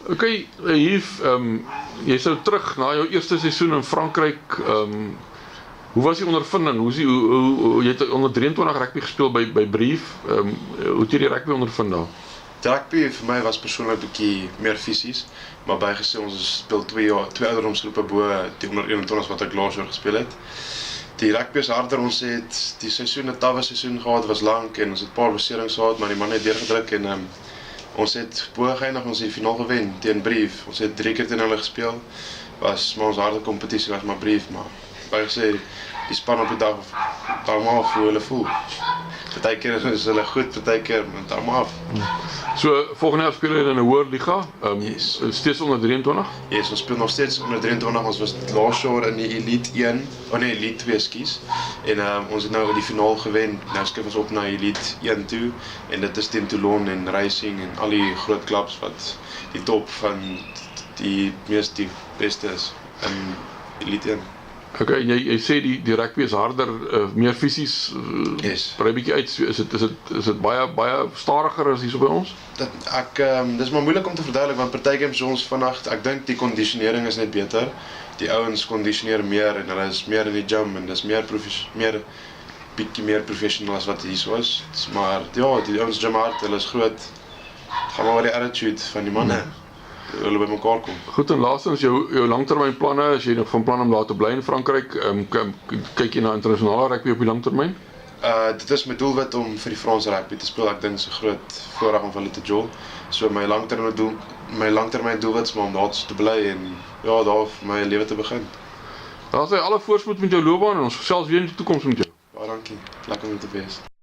Ok, Yves, jy is nou terug na jou eerste seisoen in Frankryk. Hoe was die ondervinding? Jy het onder 23 rugby gespeel by Brief. Hoe het jy die rugby ondervind daar? Die rugby vir my was persoonlik 'n bietjie meer fisies, maar bygesê ons speel twee ouderdomsgroepe bo die onder 21 wat ek laas jaar gespeel het. Die rugby is harder, ons het die seisoen 'n tawwe seisoen gehad, was lank en ons het 'n paar beserings gehad, maar die man het deurgedruk en ons het bo geëindig, ons het die finaal gewen teen Brief. Ons het 3 keer teen hulle gespeel. Was maar ons harde kompetisie was maar Brief, maar bygesê die span op die dag daarmaal hoe hulle voel. Partykeer is hulle goed, partykeer daarmaal af. So, volgende jaar speel jy in 'n hoër liga, Yes. steeds onder 23? Yes, ons speel nog steeds onder 23, ons was laas jaar in die Elite 1, Elite 2 skies. En ons het nou die finaal gewen. Nou skuif ons op na Elite 1 toe en dit is teen Toulon en Racing en al die groot klubs wat die top van die beste is in Elite 1. Ok, en jy sê die rugby is harder, meer fisies, Yes. brei bietjie uit, is dit baie stadiger as hier so by ons? Dis maar moeilik om te verduidelik, want partykeer so ons vannacht, ek dink die kondisionering is net beter. Die ouens kondisioneer meer en hulle is meer in die gym en dis bietjie meer professional as wat hier so is. Maar ja, die ouens gym hard, hulle is groot. Gaan maar oor die attitude van die manne. Hulle by mekaar kom. Goed, en laastens, jou langtermynplanne, as jy nog van plan om daar te bly in Frankryk, kyk jy na internasionale rugby op die langtermyn? Dit is my doelwit om vir die Franse rugby te speel. Ek dink dit is 'n groot voorreg om vir hulle te jol. So my langtermyn doelwit is om daar te bly en ja, daar vir my lewe te begin. Daar sê alle voorspoed met jou loopbaan en ons gesels weer in die toekoms met jou. Ja, dankie. Lekker om te wees.